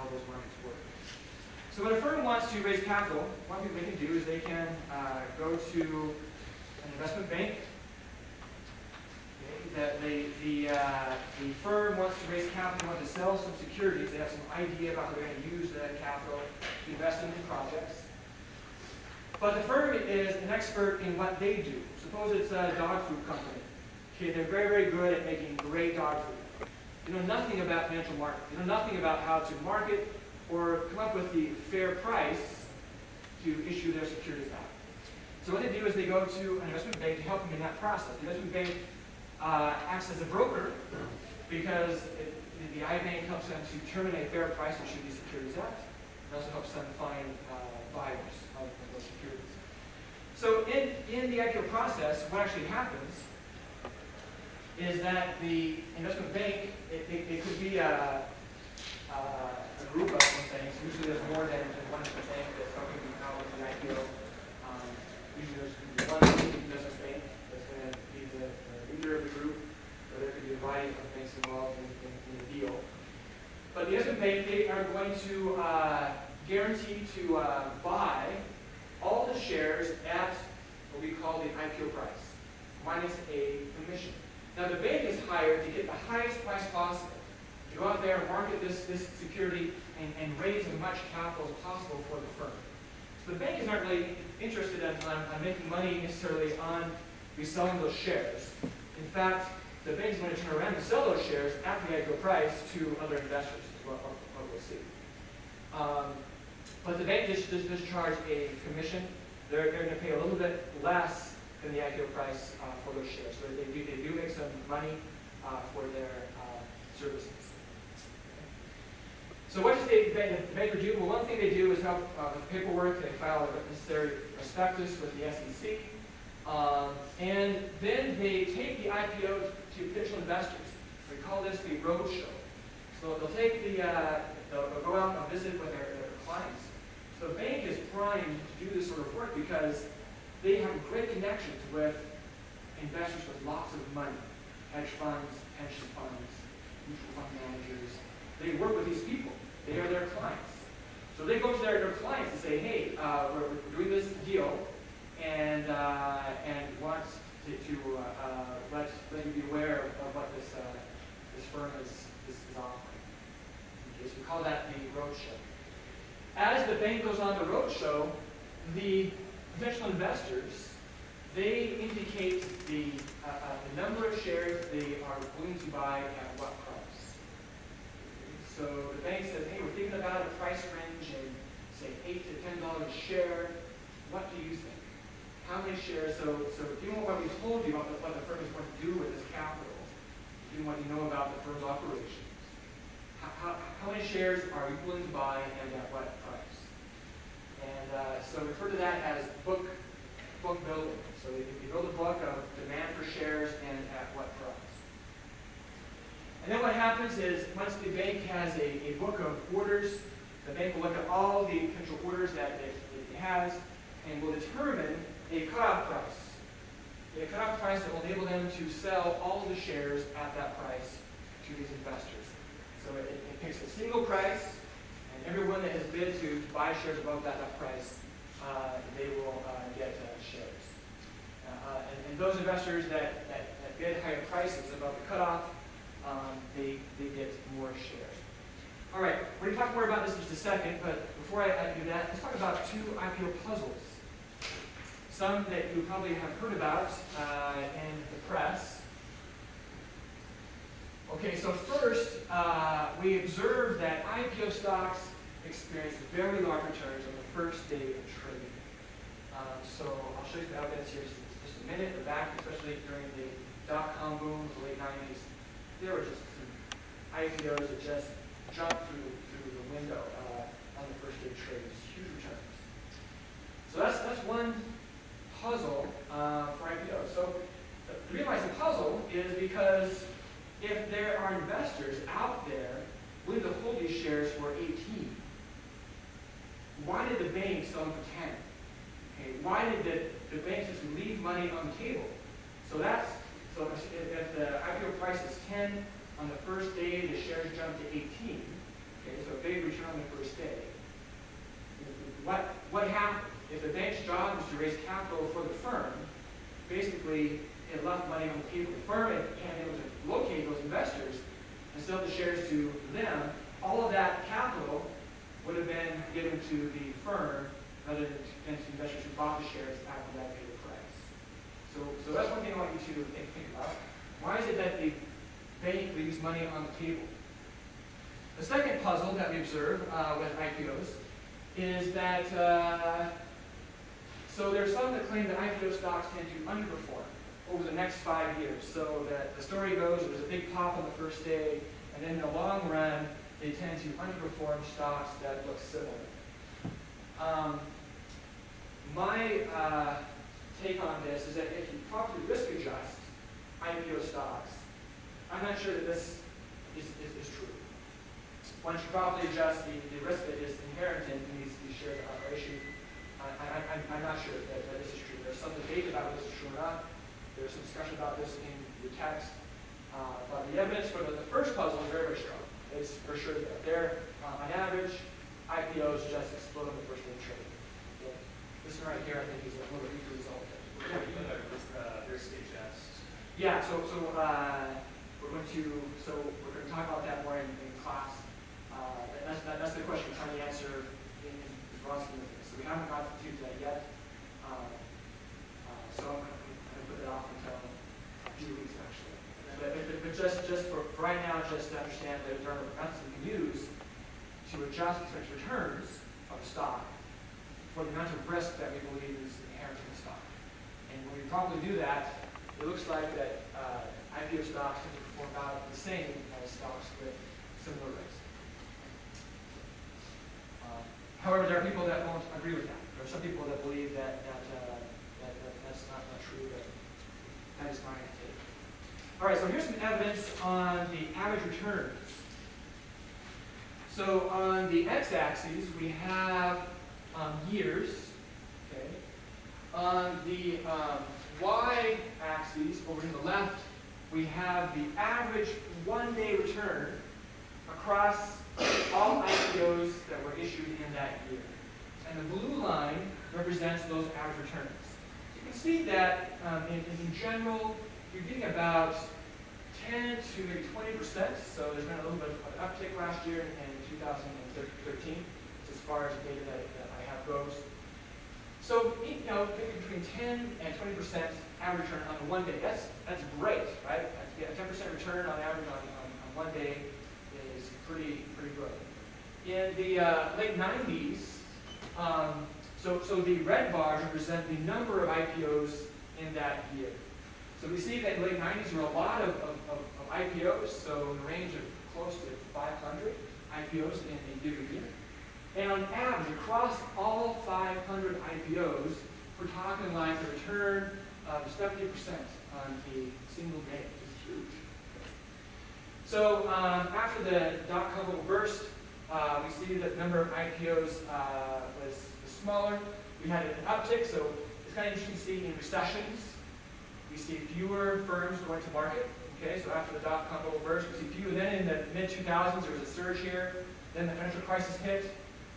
those markets work. So when a firm wants to raise capital, one thing they can do is they can go to an investment bank. Okay, the firm wants to raise capital, wants to sell some securities. They have some idea about how they're going to use that capital to invest in new projects. But the firm is an expert in what they do. Suppose it's a dog food company. Okay, they're very, very good at making great dog food. You know nothing about financial markets. You know nothing about how to market or come up with the fair price to issue their securities out. So what they do is they go to an investment bank to help them in that process. The investment bank acts as a broker because the iBank helps them to determine a fair price to issue these securities out. It also helps them find buyers of those securities. So in the IPO process, what actually happens is that the investment bank, it could be a group of things. Usually there's more than one investment bank that's helping you out with the IPO. Usually there's going to be one investment bank that's going to be the leader of the group, or there could be a variety of banks involved in the deal. But the investment bank, they are going to guarantee to buy all the shares at what we call the IPO price, minus a commission. Now the bank is hired to get the highest price possible, to go out there and market this security and raise as much capital as possible for the firm. So the bank is not really interested in making money necessarily on reselling those shares. In fact, the bank is going to turn around and sell those shares at the IPO price to other investors, is what we'll see. But the bank just charge a commission. They're going to pay a little bit less than the IPO price for those shares. So they do make some money for their services. So what does the banker do? Well, one thing they do is help with paperwork. They file a necessary prospectus with the SEC. And then they take the IPO to potential investors. We call this the roadshow. So they'll go out and visit with their clients. So the bank is primed to do this sort of work because they have great connections with investors with lots of money, hedge funds, pension funds, mutual fund managers. They work with these people. They are their clients. So they go to their clients and say, hey, we're doing this deal and want to let you be aware of what this firm is offering. Okay, so we call that the roadshow. As the bank goes on the roadshow, the potential investors, they indicate the number of shares they are willing to buy at what price. So the bank says, hey, we're thinking about a price range in, say, $8 to $10 a share. What do you think? How many shares? So given what we told you about what the firm is going to do with this capital, given what you know about the firm's operations, how many shares are you willing to buy and at what price? And so refer to that as book building. So they build a book of demand for shares and at what price. And then what happens is once the bank has a book of orders, the bank will look at all the potential orders that it has and will determine a cutoff price. A cutoff price that will enable them to sell all the shares at that price to these investors. So it picks a single price, and everyone that has bid to buy shares above that price, they will get shares. And And those investors that bid higher prices above the cutoff, they get more shares. All right, we're going to talk more about this in just a second, but before I do that, let's talk about two IPO puzzles. Some that you probably have heard about in the press. Okay, so first, we observed that IPO stocks experience very large returns on the first day of trading. So I'll show you the evidence here in just a minute. Back, especially during the dot-com boom of the late 90s, there were just some IPOs that just jumped through the window on the first day of trading. Just huge returns. So that's one puzzle for IPOs. So the reason why it's a puzzle is because if there are investors out there willing to hold these shares for 18, why did the bank sell them for 10? Okay, why did the banks just leave money on the table? So if the IPO price is 10 on the first day, the shares jump to 18. Okay, so a big return on the first day. What happened? If the bank's job was to raise capital for the firm, basically it left money on the table. The firm and able to locate those investors and sell the shares to them. All of that capital would have been given to the firm rather than to investors who bought the shares after that paid price. So that's one thing I want you to think about. Why is it that the bank leaves money on the table? The second puzzle that we observe with IPOs is that so there's some that claim that IPO stocks tend to underperform over the next 5 years. So that the story goes, there's a big pop on the first day, and then in the long run, they tend to underperform stocks that look similar. My take on this is that if you properly risk adjust IPO stocks, I'm not sure that this is true. Once you properly adjust the risk that is inherent in these shares that are issued, I'm not sure that this is true. There's some debate about whether this is true or not. There's some discussion about this in the text. But the evidence for the first puzzle is very, very strong. It's for sure that there, on average, IPOs just explode on the first day of trading. Okay. This one right here, I think, is a little bit weaker result. Risk adjust. Yeah. So we're going to talk about that more in class. That's the question we're trying to answer in the broad scheme of things. So we haven't got to that yet. So I'm going to put that off until a few weeks, actually. But just for right now, just to understand that there are methods we can use to adjust expected returns of a stock for the amount of risk that we believe is inherent in the stock. And when we probably do that, it looks like that IPO stocks tend to perform about the same as stocks with similar risk. However, there are people that won't agree with that. There are some people that believe that that's not true, but that is my take. All right, so here's some evidence on the average returns. So on the x-axis, we have years. Okay. On the y-axis, over to the left, we have the average one-day return across all IPOs that were issued in that year. And the blue line represents those average returns. You can see that in general, you're getting about 10 to maybe 20%. So there's been a little bit of an uptick last year in 2013, as far as the data that I have goes. So maybe between 10 and 20% average return on one day. That's great, right? A 10% return on average on one day is pretty good. In the late 90s, so the red bars represent the number of IPOs in that year. So we see that in the late 90s there were a lot of IPOs, so in the range of close to 500 IPOs in a given year. And on average, across all 500 IPOs, we're talking like a return of 70% on a single day, which is huge. So after the dot-com bubble burst, we see that the number of IPOs was smaller. We had an uptick, so it's kind of interesting to see in recessions, we see fewer firms going to market. Okay, so after the dot-com bubble burst, we see fewer. Then in the mid-2000s, there was a surge here. Then the financial crisis hit.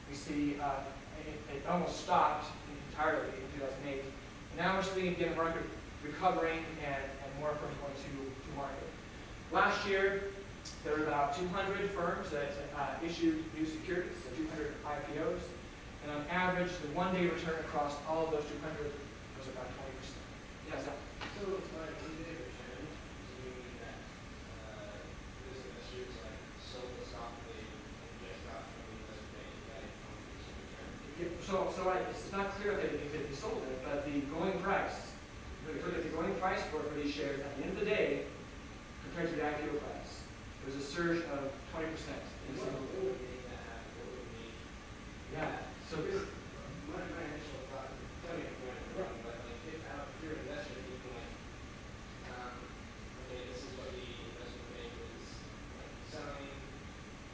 We see it almost stopped entirely in 2008. And now we're seeing again a market recovering and more firms going to market. Last year, there were about 200 firms that issued new securities, so 200 IPOs. And on average, the one-day return across all of those 200 was about 20%. Yes, sir. So it's like one-day return, meaning that this investors like sold the stock they just got from the investment bank and got a 20% return. Yeah, it's not clear that they sold it, but the going price, if you look at the going price for these shares at the end of the day, compared to the IPO price, there was a surge of 20% in a single day. What would make that happen? What would make Yeah. So this, my initial thought, tell me if I'm wrong, but like if you're an investor thinking like, okay, this is what the investment bank is like selling,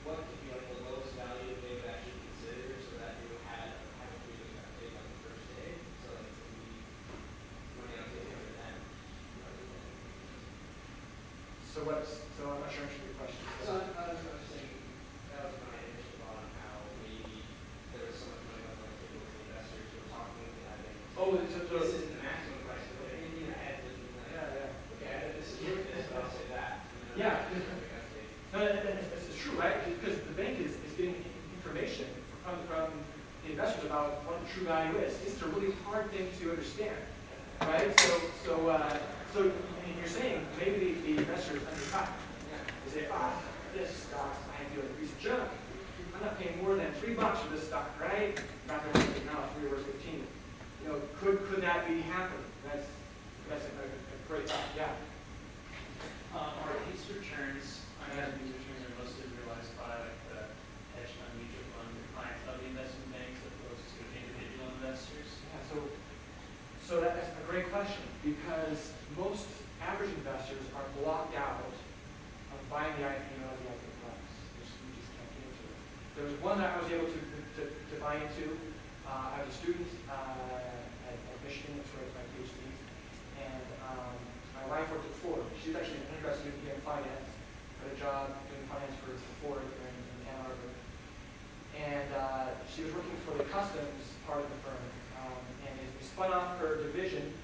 what could be like the lowest value they would actually consider so that you have a free take on the first day? So like to be money on taking over that. So I'm not sure I answered your question. So I was just saying that was my initial thought on how maybe there was so much money left on the table for the investors who were talking with the admin. Oh, This isn't the maximum price, but anything I had to be like, yeah. okay, this is worth this, but I'll say that. Yeah. No, it's true, right? Because the bank is getting information from the investors about what the true value is. It's a really hard thing to understand, right? So you're saying maybe the investors undercut. They say, this stock I feel like a piece of junk. I'm not paying more than $3 for this stock, right? Not going to now 3 or 15. You know, could that be happening? That's a great thought. Yeah. Are these returns, I imagine these returns are mostly realized by like the hedge fund, mutual fund, the clients of the investment banks as opposed to individual investors? Yeah. So that's a great question because most average investors are blocked out of buying the IPO at the IPO price. You just can't get into it. There was one that I was able to buy into. I was a student at Michigan, that's where I did my PhD, and my wife worked at Ford. She was actually an undergrad student here in finance, got a job doing finance for Ford in Ann Arbor. And she was working for the customs part of the firm, and we spun off her division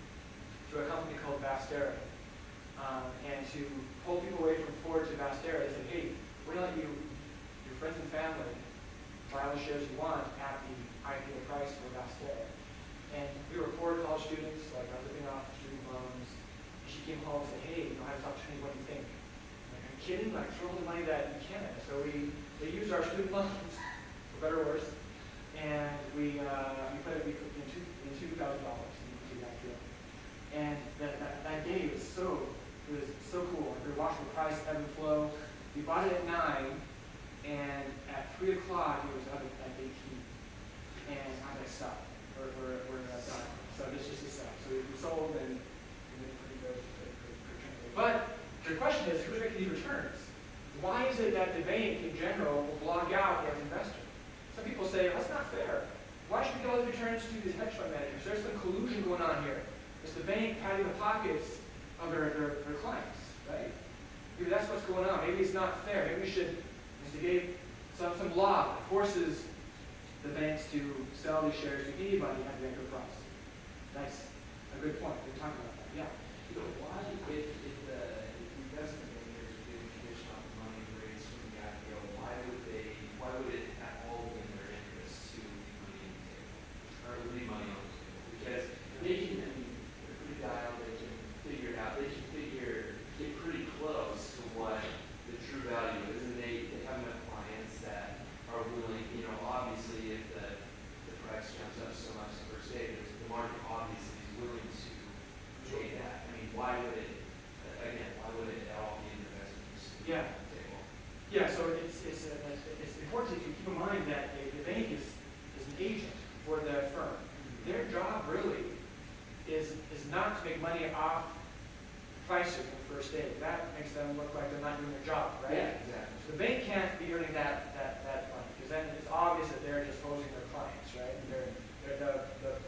to a company called Vastera. And to pull people away from Ford to Vastera, they said, hey, we're going to let your friends and family buy all the shares you want at the IPO price for Vastera. And we were poor college students, like I was living off student loans. And she came home and said, hey, I have this opportunity, what do you think? I'm like, are you kidding? Like, throw all the money that you can. So they used our student loans, for better or worse, and we put it in $2,000 into the IPO. And that day was so cool. We were watching the price ebb and flow. We bought it at 9, and at 3 o'clock it was up at 18. And I was like, stop. We're done. So this just is stop. So we sold and we made pretty good return. But the question is, who's making these returns? Why is it that the bank in general will block out the investor? Some people say, that's not fair. Why should we give all these returns to these hedge fund managers? There's some collusion going on here. It's the bank padding the pockets of their clients, right? Maybe that's what's going on. Maybe it's not fair. Maybe we should instigate some law that forces the banks to sell these shares to anybody at the IPO price. That's a good point. We're talking about that. Yeah. You know, why, if the investment bankers are getting traditional money raised from the IPO, why would it at all be in their interest to leave money on the table? Or leave money on the table? Because they can, they're pretty dialed, they can figure it out, get pretty close to what the true value is, and they have enough clients that are willing, you know, obviously if the price jumps up so much the first day, the market obviously is willing to pay that. I mean, why would it at all be in the best interest of Yeah. the table? Yeah, so it's important to keep in mind that the bank is an agent for the firm. Their job really is not to make money off pricing on the first day. That makes them look like they're not doing their job, right? Yeah, exactly. So the bank can't be earning that money because then it's obvious that they're just posing their clients, right? They're the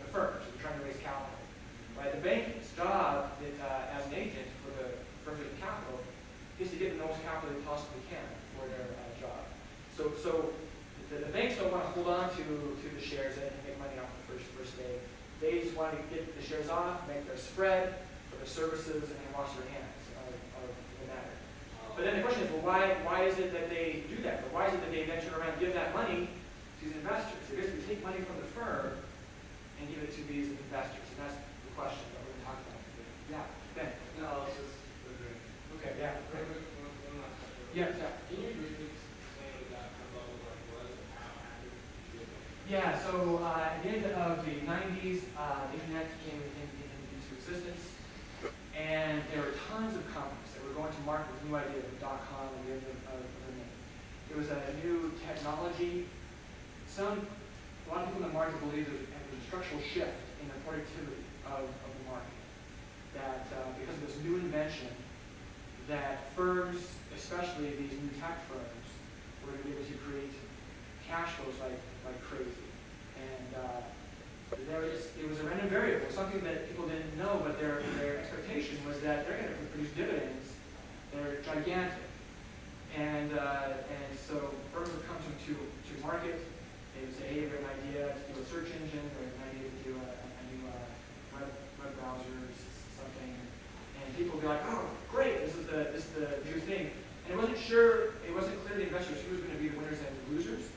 firms who are trying to raise capital, right? The bank's job as an agent for the firm raising capital is to get the most capital they possibly can for their job. So the banks don't want to hold on to the shares and make money off the first day. They just want to get the shares off, make their spread, for the services and wash their hands of the matter. But then the question is, well, why is it that they do that? Or why is it that they then turn around and give that money to these investors? They basically take money from the firm and give it to these investors. And that's the question that we're going to talk about today. Yeah, Ben. No, I was just wondering. Okay, yeah. One last question. Yeah, yeah. Can you briefly explain what that level was and how active you were? Yeah, so at the end of the 90s, the internet came into existence, and there were tons of companies that were going to market with new ideas of .com and the end of the name. It was a new technology. A lot of people in the market believe there was a structural shift in the productivity of the market. That because of this new invention, that firms, especially these new tech firms, were going to be able to create cash flows like crazy. And it was a random variable, something that people didn't know, but their expectation was that they're going to produce dividends that are gigantic. And so firms would come to market. They would say, hey, we have an idea to do a search engine, or an idea to do a new web browser, something. And people would be like, oh, great, this is the new thing. And it wasn't clear to the investors who was going to be the winners and the losers.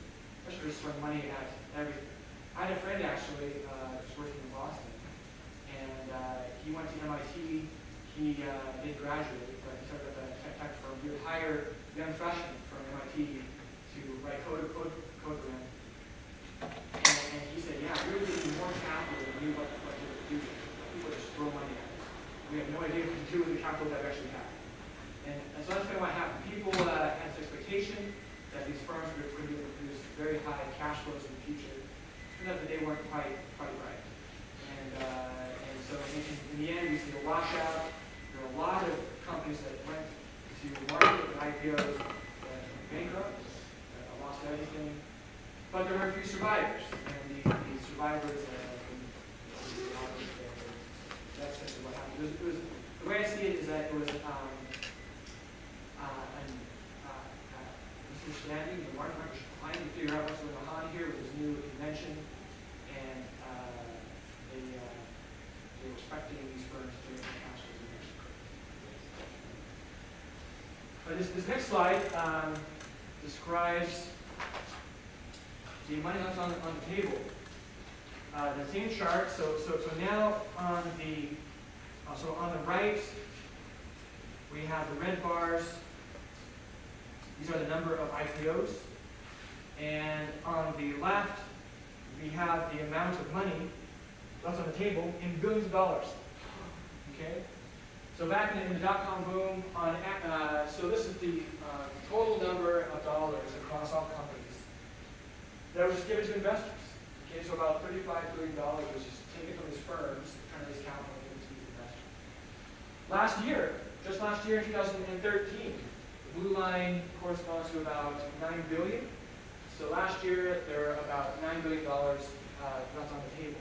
Investors throwing money at everything. I had a friend actually who's working in Boston, and he went to MIT. He didn't graduate, but he started at a tech firm. He would hire young freshmen from MIT to write code for him. And he said, yeah, we were getting more capital than we knew what to do. People just throw money at us. We have no idea what to do with the capital that we actually have. And so that's kind of what happened. People had this expectation that these firms were going to be able to produce very high cash flows in the future. Turned out that they weren't quite right. And so in the end, we see a washout. There are a lot of companies that went to market with IPOs that went bankrupt, that lost everything. But there were a few survivors, and the survivors, that's just what happened. It was, the way I see it is that it was misunderstanding. The market was trying to figure out what's going on here with this new invention, and they were expecting these firms to make cash flows in But this next slide describes the money that's on the table. The same chart. So now on the right, we have the red bars. These are the number of IPOs. And on the left, we have the amount of money that's on the table in billions of dollars. Okay. So back in the dot-com boom, so this is the total number of dollars across all companies that was just given to investors. Okay, so about $35 billion was just taken from these firms, trying to raise capital and give it to these investors. Just last year in 2013, the blue line corresponds to about $9 billion. So last year, there were about $9 billion left on the table.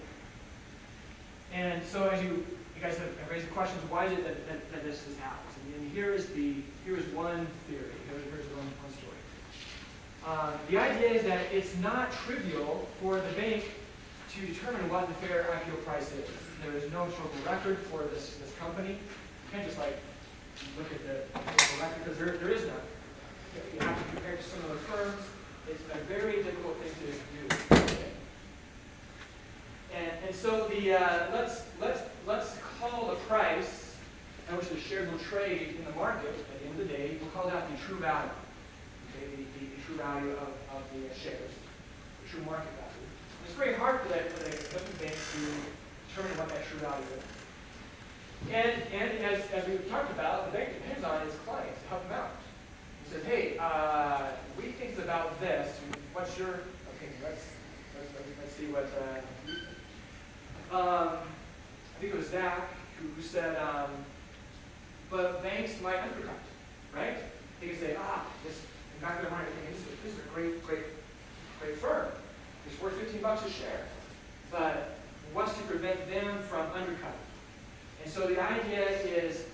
And so as you guys have raised the questions, why is it that this has happened? And here is one theory. Here's one story. The idea is that it's not trivial for the bank to determine what the fair IPO price is. There is no historical record for this company. You can't just look at the historical record because there is none. You have to compare it to some other firms. It's a very difficult thing to do. Okay. And so let's call the price at which the shares will trade in the market at the end of the day. We'll call that the true value. Okay, the true value of the shares, the true market value. And it's very hard for the investment bank to determine what that true value is. And as we've talked about, the bank depends on its clients to help them out. He says, hey, we think it's about this. What's your opinion? Let's see what you think. I think it was Zach who said, but banks might undercut, right? They can say, this, in the back of their mind, this is a great firm. It's worth $15 a share. But what's to prevent them from undercutting? And so the idea is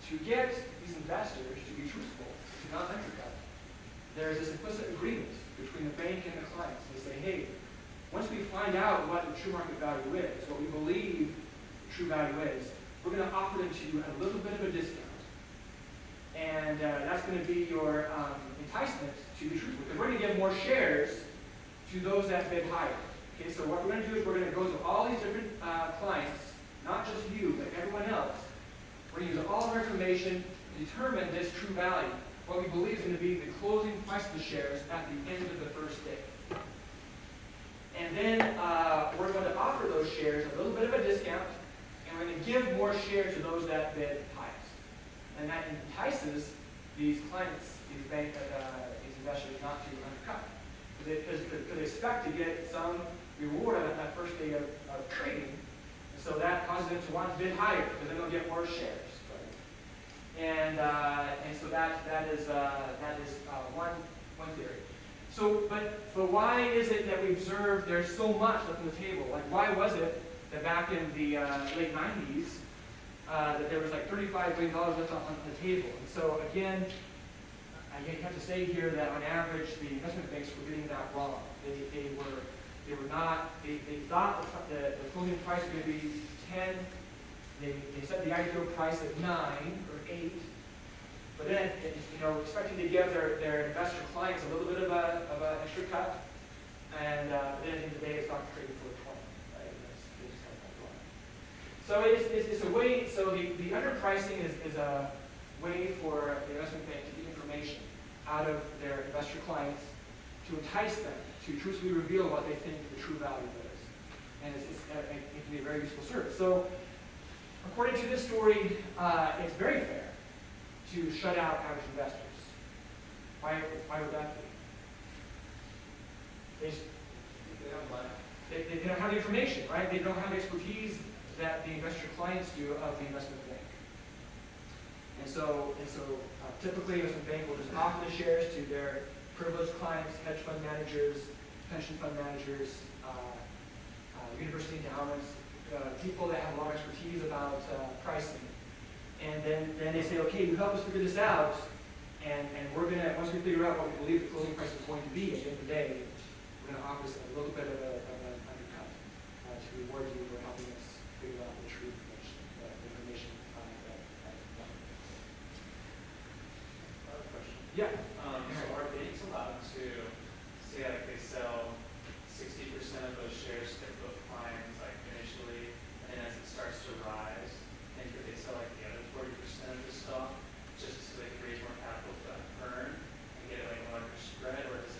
to get these investors to be truthful, to not undercut. There's this implicit agreement between the bank and the clients. They say, hey, once we find out what the true market value is, what we believe the true value is, we're going to offer them to you at a little bit of a discount. And that's going to be your enticement to be truthful, because we're going to give more shares to those that bid higher. Okay, so what we're going to do is we're going to go to all these different clients, not just you, but everyone else. We're going to use all of our information to determine this true value, what we believe is going to be the closing price of the shares at the end of the first day. And then we're going to offer those shares a little bit of a discount, and we're going to give more shares to those that bid highest. And that entices these clients, these these investors not to undercut. Because they expect to get some reward on that first day of trading. And so that causes them to want to bid higher, because then they'll get more shares. And so that is one theory. So, but why is it that we observe there's so much left on the table? Like, why was it that back in the late 90s that there was like $35 billion left on the table? And so again, I have to say here that on average the investment banks were getting that wrong. They thought the closing price was going to be 10. They set the IPO price at 9 or 8, but then expecting to give their investor clients a little bit of an extra cut, and then at the end of the day, it's not trading for 20. Right? They just have that going. So it's a way. So the underpricing is a way for the investment bank to get information out of their investor clients to entice them to truthfully reveal what they think the true value is, and it can be a very useful service. So, according to this story, it's very fair to shut out average investors. Why would that be? They don't have the information, right? They don't have the expertise that the investor clients do of the investment bank. And so typically, the investment bank will just offer the shares to their privileged clients, hedge fund managers, pension fund managers, university endowments, people that have a lot of expertise about pricing. And then they say, okay, you help us figure this out, and once we figure out what we believe the closing price is going to be at the end of the day, we're going to offer us a little bit of an undercut to reward you for helping us figure out the true information behind that. Another question. Yeah. So are banks allowed to say like they sell 60% of those shares to both clients like initially, and as it starts to rise, and could they sell like the other 40% of the stock just so they can raise more capital to earn and get like a larger spread, or is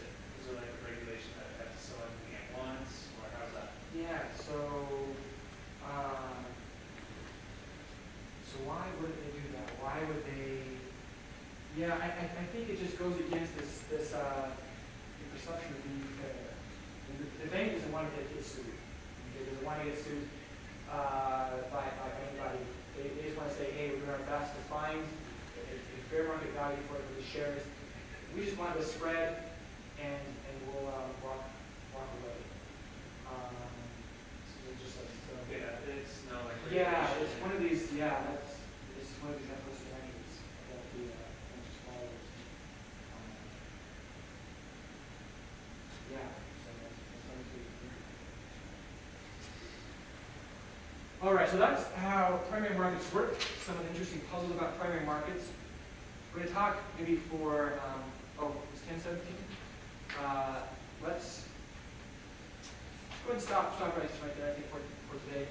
there like a regulation that they have to sell everything at once, or how's that? Yeah. So why would they do that? Why would they? Yeah, I think it just goes against this the perception of being fair. The bank doesn't want to get sued. They doesn't want to get sued by anybody. They just want to say, hey, we're doing our best to find a fair market value for the shares. We just want the spread, and we'll walk away. It's no like Yeah, regulation. it's one of these. Yeah, this is one of these ethical standards that the banks follows. Yeah, so that's something to. All right, so that's how primary markets work. Some of the interesting puzzles about primary markets. We're going to talk maybe for it's 10:17. Let's go ahead and stop right there. I think for today.